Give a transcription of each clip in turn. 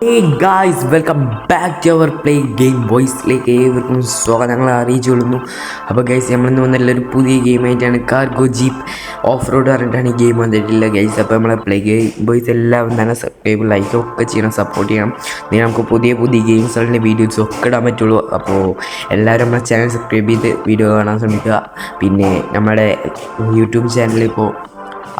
Hey guys welcome back to our play game വോയിസിലേക്ക് ഏവർക്കും സ്വാഗതം. ഞങ്ങൾ അറിയിച്ചുകൊള്ളുന്നു. അപ്പോൾ ഗൈസ് നമ്മളിന്ന് വന്നിട്ടുള്ളൊരു പുതിയ ഗെയിമായിട്ടാണ് കാർഗോ ജീപ്പ് ഓഫ് റോഡ് പറഞ്ഞിട്ടാണ് ഈ ഗെയിം വന്നിട്ടില്ല ഗൈസ്. അപ്പോൾ നമ്മളെ പ്ലേ ഗെയിം വോയിസ് എല്ലാവരും തന്നെ സബ്സ്ക്രൈബ് ലൈക്കൊക്കെ ചെയ്യണം, സപ്പോർട്ട് ചെയ്യണം. ഇനി നമുക്ക് പുതിയ പുതിയ ഗെയിംസുകളുടെ വീഡിയോസും ഒക്കെ ഇടാൻ പറ്റുള്ളൂ. അപ്പോൾ എല്ലാവരും നമ്മുടെ ചാനൽ സബ്സ്ക്രൈബ് ചെയ്ത് വീഡിയോ കാണാൻ ശ്രമിക്കുക. പിന്നെ നമ്മുടെ യൂട്യൂബ് ചാനലിൽ ഇപ്പോൾ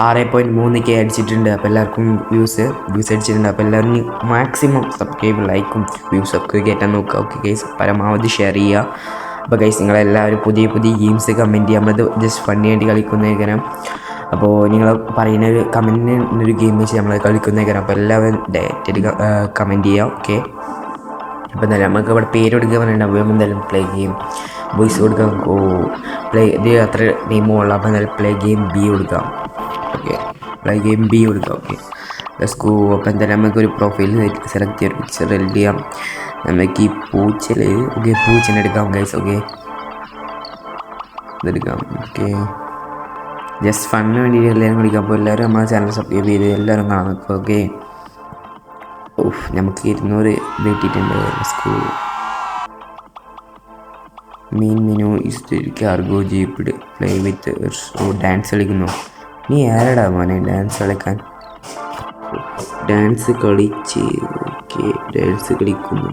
6.3K അടിച്ചിട്ടുണ്ട്. അപ്പോൾ എല്ലാവർക്കും വ്യൂസ് അടിച്ചിട്ടുണ്ട്. അപ്പോൾ എല്ലാവരും മാക്സിമം സബ്സ്ക്രൈബ് ലൈക്കും വ്യൂസൊക്കെ കയറ്റാൻ നോക്കുക. ഓക്കെ ഗൈസ്, പരമാവധി ഷെയർ ചെയ്യുക. അപ്പോൾ ഗൈസ് നിങ്ങളെല്ലാവരും പുതിയ പുതിയ ഗെയിംസ് കമൻറ്റ് ചെയ്യുക. നമ്മളത് ജസ്റ്റ് ഫണ്ണി ആയിട്ട് കളിക്കുന്നേക്കാരം. അപ്പോൾ നിങ്ങൾ പറയുന്ന ഒരു കമൻറ്റിന് ഒരു ഗെയിം വെച്ച് നമ്മൾ കളിക്കുന്നേക്കാരം. അപ്പോൾ എല്ലാവരും ഡയറക്റ്റായിട്ട് കമൻറ്റ് ചെയ്യുക. ഓക്കെ, അപ്പോൾ എന്തായാലും നമുക്ക് ഇവിടെ പേര് കൊടുക്കുക പറഞ്ഞിട്ടുണ്ടാവും. എന്തായാലും പ്ലേ ഗെയിം വോയിസ് കൊടുക്കാം. പ്ലേ ഇത് അത്ര നെയിമുള്ള. അപ്പോൾ എന്തായാലും പ്ലേ ഗെയിം ബി കൊടുക്കാം. ഓക്കെ, പ്ലേ ഗെയിം ബി കൊടുക്കാം. Okay, let's go. അപ്പോൾ എന്തായാലും നമുക്കൊരു പ്രൊഫൈൽ സെലക്ട് ചെയ്യാം, പിക്ചർ എഡിറ്റ് ചെയ്യാം. നമുക്ക് ഈ പൂച്ചനെ എടുക്കാം ഗൈസ്. ഓക്കെ, ഇതെടുക്കാം. ഓക്കെ, ജസ്റ്റ് ഫണ്ണിന് വേണ്ടിയിട്ട് എല്ലാവരും വിളിക്കാം. അപ്പോൾ എല്ലാവരും നമ്മുടെ ചാനൽ സബ്സ്ക്രൈബ് ചെയ്ത് എല്ലാവരും കാണാൻ നോക്കുക. ഓക്കെ, നമുക്ക് 200 കിട്ടിയിട്ടുണ്ട്. School main menu is cargo jeep play with dance കളിക്കുന്നു. നീ ആരടാ മോനെ ഡാൻസ് കളിക്കാൻ? ഡാൻസ് കളിച്ച്. ഓക്കെ, ഡാൻസ് കളിക്കുന്നു.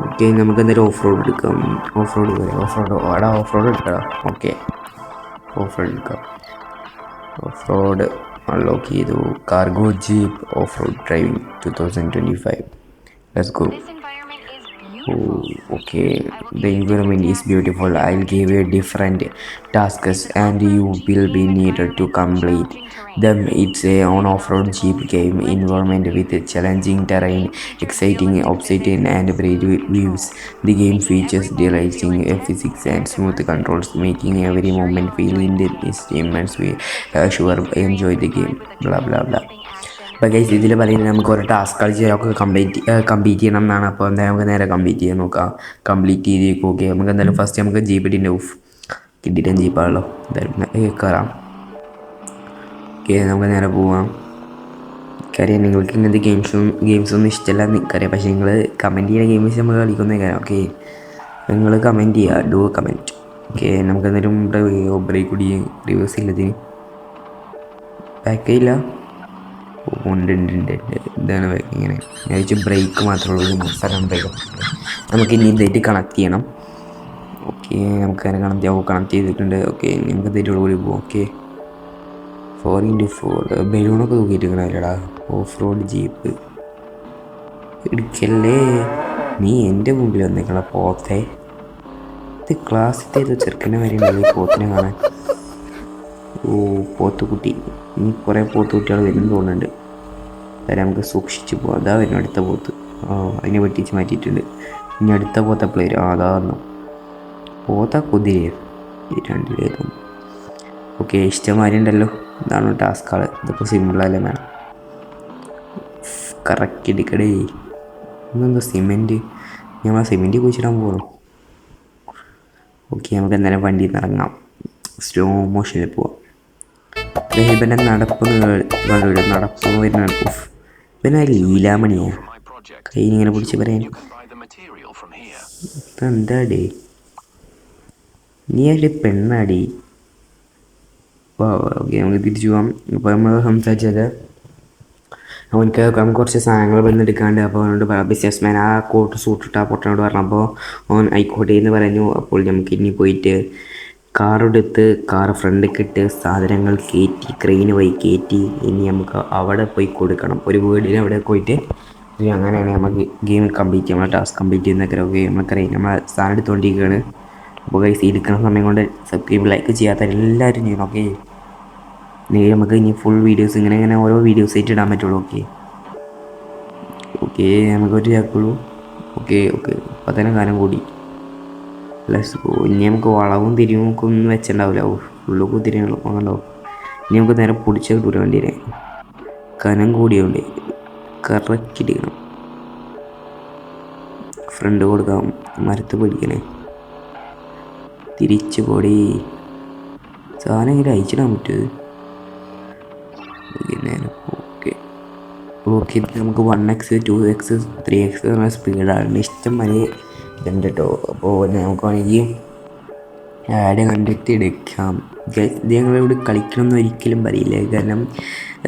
ഓക്കെ, നമുക്ക് എന്തായാലും ഓഫ് റോഡ് എടുക്കാം. ഓഫ് റോഡ് എടുക്കാം. ഓക്കെ, ഓഫ് റോഡ് എടുക്കാം. ഓഫ് റോഡ് അൺലോക്ക് ചെയ്തു. Cargo jeep off road driving 2025. Let's go. Okay, the environment is beautiful. I'll give you different tasks and you will be needed to complete them. It's a on-off-road jeep game environment with challenging terrain, exciting obstacle and bright views. The game features delighting physics and smooth controls, making every moment feel intense. We sure enjoy the game. Blah blah blah. അപ്പോൾ guys ഇതിൽ പറയുന്നത് നമുക്ക് ഓരോ task കളിച്ചൊക്കെ complete ചെയ്യണം എന്നാണ്. അപ്പോൾ എന്തായാലും നമുക്ക് നേരെ കംപ്ലീറ്റ് ചെയ്യാൻ നോക്കാം. കംപ്ലീറ്റ് ചെയ്തേക്കും. ഓക്കെ, നമുക്ക് എന്തായാലും ഫസ്റ്റ് നമുക്ക് ജീപ്പ് ഇട്ടിൻ്റെ കിട്ടിയിട്ട് ജീപ്പാണല്ലോ, എന്തായാലും കയറാം. ഓക്കെ, നമുക്ക് നേരെ പോവാം. എനിക്കറിയാം നിങ്ങൾക്ക് ഇങ്ങനത്തെ ഗെയിംസൊന്നും ഇഷ്ടമല്ല എനിക്കറിയാം. പക്ഷേ നിങ്ങൾ കമൻറ്റ് ചെയ്യുന്ന ഗെയിംസ് നമ്മൾ കളിക്കുന്നേക്കാരം. ഓക്കെ, നിങ്ങൾ കമൻറ്റ് ചെയ്യുക, ഡു കമൻറ്റ്. ഓക്കെ, നമുക്ക് എന്തായാലും ബ്രേക്ക് കൂടി റിവേഴ്സ് ഇല്ലതിന് ബാക്കില്ല. ഉണ്ട്. ഇതാണ് ഇങ്ങനെ ഞാൻ ബ്രേക്ക് മാത്രമേ ഉള്ളൂ. സ്ഥലം ബ്രേക്ക് നമുക്ക് ഇനി ഇതായിട്ട് കണക്ട് ചെയ്യണം. ഓക്കെ, നമുക്ക് അതിനെ കണക്ട് ചെയ്തിട്ടുണ്ട്. ഓക്കെ, നമുക്ക് ഇതായിട്ട് കൂടി പോകും. ഓക്കെ, 4x4 ബലൂണൊക്കെ തൂക്കിയിട്ടിരിക്കണല്ലേടാ. ഓഫ് റോഡ് ജീപ്പ് ഇടിക്കല്ലേ നീ എൻ്റെ മുമ്പിൽ വന്നേക്കണ പോത്തെ. ഇത് ക്ലാസ്സിൽ ചെറുക്കനെ വരെയുണ്ടല്ലോ ഈ പോത്തിനെ കാണാൻ. പോത്തുകുട്ടി. ഇനി കുറേ പോത്തുകുട്ടികൾ വരുന്നു തോന്നുന്നുണ്ട്. അതായത് നമുക്ക് സൂക്ഷിച്ച് പോകാം. അതാ വരുന്നു അടുത്ത പോത്ത്. അതിനെ വെട്ടിച്ച് മാറ്റിയിട്ടുണ്ട്. ഇനി അടുത്ത പോത്ത പ്ലെയർ അതാ വന്നു. പോത്ത കുതിരയോ രണ്ടിലേതും. ഓക്കെ, ഇഷ്ടമാരുണ്ടല്ലോ. ഇതാണ് ടാസ്കാൾ. ഇതിപ്പോൾ സിമ്പിളല്ലേ വേണം. കറക്റ്റ് എടുക്കടേ. ഇന്നെന്താ സിമെൻറ്റ്? ഞങ്ങൾ സിമെൻറ്റ് കുഴിച്ചിടാൻ പോകുന്നു. ഓക്കെ, നമുക്ക് എന്തായാലും വണ്ടിയിൽ നിന്ന് ഇറങ്ങാം. സ്ലോ മോഷനിൽ പോവാം. ഇവനെ നടപ്പ് വരുന്ന ഇവനെ ലീലാമണിയാ കയ്യിലിങ്ങനെ പിടിച്ച് പറയാൻ. എന്താടേ നീ ഒരു പെണ്ണാടി. ഓക്കെ, നമുക്ക് തിരിച്ചു പോവാം. അപ്പോൾ നമ്മൾ സംസാരിച്ചത് നമുക്ക് കുറച്ച് സാധനങ്ങൾ വന്നെടുക്കാണ്ട്. അപ്പോൾ അവനോട് ബിസിനസ് മാൻ ആ കോട്ട് സൂട്ടിട്ട് ആ പൊട്ടനോട് പറഞ്ഞപ്പോൾ അവൻ ആയിക്കോട്ടെ എന്ന് പറഞ്ഞു. അപ്പോൾ നമുക്ക് ഇനി പോയിട്ട് കാറെടുത്ത് ഫ്രണ്ടിലേക്ക് ഇട്ട് സാധനങ്ങൾ കയറ്റി ക്രെയിന് പോയി കയറ്റി ഇനി നമുക്ക് അവിടെ പോയി കൊടുക്കണം. ഒരു വീടിന് അവിടെ പോയിട്ട് അങ്ങനെയാണ് നമുക്ക് ഗെയിം കംപ്ലീറ്റ് ചെയ്യാം. നമ്മളെ ടാസ്ക് കംപ്ലീറ്റ് ചെയ്യുന്നൊക്കെ. ഓക്കെ, നമുക്കറിയാം നമ്മളെ സാധനം എടുത്തുകൊണ്ടിരിക്കുകയാണ്. അപ്പോൾ ഗൈസ് എടുക്കുന്ന സമയം കൊണ്ട് സബ്സ്ക്രൈബ് ലൈക്ക് ചെയ്യാത്ത എല്ലാവരും ചെയ്യണം. ഓക്കെ, നമുക്ക് ഇനി ഫുൾ വീഡിയോസ് ഇങ്ങനെ ഓരോ വീഡിയോസ് ആയിട്ട് ഇടാൻ പറ്റുള്ളൂ. ഓക്കെ, നമുക്കൊരു ചേക്കുള്ളൂ. ഓക്കെ, അപ്പോൾ തന്നെ കാലം കൂടി. ഇനി നമുക്ക് വളവും തിരിവും ഒക്കെ ഒന്നും വെച്ചിട്ടുണ്ടാവില്ല. ഫുള്ള് കുതിരകളും അങ്ങനെയുണ്ടാവും. ഇനി നമുക്ക് നേരെ പൊടിച്ച കിട്ടൂല വണ്ടീനെ. കനം കൂടിയുണ്ട്. കറക്റ്റ് ഇടിക്കണം. ഫ്രണ്ട് കൊടുക്കാം. മരത്ത് പിടിക്കണേ. തിരിച്ച് പൊടി സാധനം ഇങ്ങനെ അയച്ചിടാൻ പറ്റുമത്. ഓക്കെ, ഓക്കെ, നമുക്ക് 1x 2x 3x എന്നുള്ള സ്പീഡാണ് ഇഷ്ടം വരെ ഇതുണ്ട് കേട്ടോ. അപ്പോൾ നമുക്ക് വേണമെങ്കിൽ ആഡ് കണ്ടിട്ട് എടുക്കാം. ഇത് ഞങ്ങളിവിടെ കളിക്കണമെന്ന് ഒരിക്കലും പറയില്ല, കാരണം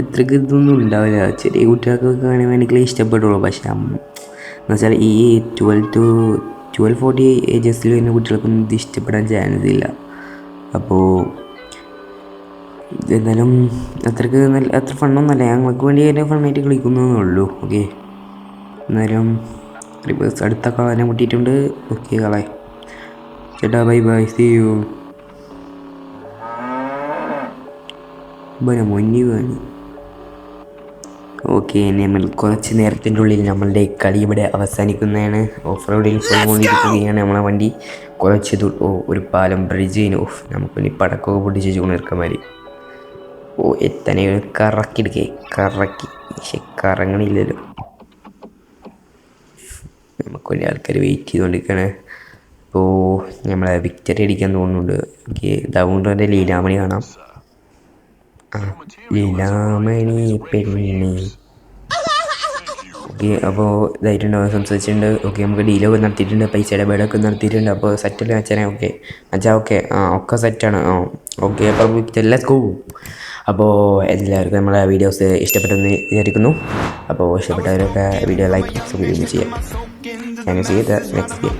അത്രയ്ക്ക് ഇതൊന്നും ഉണ്ടാവില്ല. ചെറിയ കുട്ടികൾക്കൊക്കെ വേണമെങ്കിൽ ഇഷ്ടപ്പെടുള്ളൂ. പക്ഷേ എന്നുവെച്ചാൽ ഈ 12-40 ഏജസിൽ വരുന്ന കുട്ടികൾക്കൊന്നും ഇത് ഇഷ്ടപ്പെടാൻ ചാൻസ് ഇല്ല. അപ്പോൾ എന്നാലും അത്രയ്ക്ക് അത്ര ഫണ്ണൊന്നുമല്ല, ഞങ്ങൾക്ക് വേണ്ടി തന്നെ ഫണ്ണായിട്ട് കളിക്കുന്നതേ ഉള്ളൂ. ഓക്കെ, എന്നാലും റിവേഴ്സ് അടുത്ത കളനെ മുട്ടിയിട്ടുണ്ട്. ഓക്കെ കളെ ചേട്ടാ, ബൈ ബൈ, സീ യു. മുന്നി വേണി. ഓക്കെ, നമ്മൾ കുറച്ച് നേരത്തിൻ്റെ ഉള്ളിൽ നമ്മളുടെ കളി ഇവിടെ അവസാനിക്കുന്നതാണ്. ഓഫ് റോഡിൽ പോയിക്കൊണ്ടിരിക്കുകയാണ് നമ്മളെ വണ്ടി. കുറച്ച് ഒരു പാലം ബ്രിഡ്ജിന് നമുക്ക് ഇനി പടക്കമൊക്കെ പൊട്ടിച്ച് ചൂണിറക്കന്മാർ. എത്തനെ കറക്കി പക്ഷെ കറങ്ങണില്ലല്ലോ. നമുക്ക് വേണ്ടി ആൾക്കാർ വെയിറ്റ് ചെയ്തുകൊണ്ടിരിക്കുകയാണ്. അപ്പോൾ നമ്മളെ വിക്ടറി അടിക്കാൻ തോന്നുന്നുണ്ട്. ഓക്കെ, ദൗണ്ടൻ്റെ ലീലാമണി കാണാം. ലീലാമണി പെണ്ണി. ഓക്കെ, അപ്പോൾ ഇതായിട്ടുണ്ട്, സംസാരിച്ചിട്ടുണ്ട്. ഓക്കെ, നമുക്ക് ഡീലൊക്കെ നടത്തിയിട്ടുണ്ട്, പൈസയുടെ ബേഡൊക്കെ നടത്തിയിട്ടുണ്ട്. അപ്പോൾ സെറ്റല്ലേ അച്ഛനെ? ഓക്കെ അച്ഛാ, ഓക്കെ ഒക്കെ സെറ്റാണ്. ഓക്കെ, അപ്പോൾ ലെറ്റ്സ് ഗോ. അപ്പോൾ എല്ലാവർക്കും നമ്മുടെ വീഡിയോസ് ഇഷ്ടപ്പെട്ടെന്ന് വിചാരിക്കുന്നു. അപ്പോൾ ഇഷ്ടപ്പെട്ടവരൊക്കെ വീഡിയോ ലൈക്ക് സബ്സ്ക്രൈബ് ചെയ്യാം. ഞാൻ ചെയ്ത നെക്സ്റ്റ് ഗെയിം.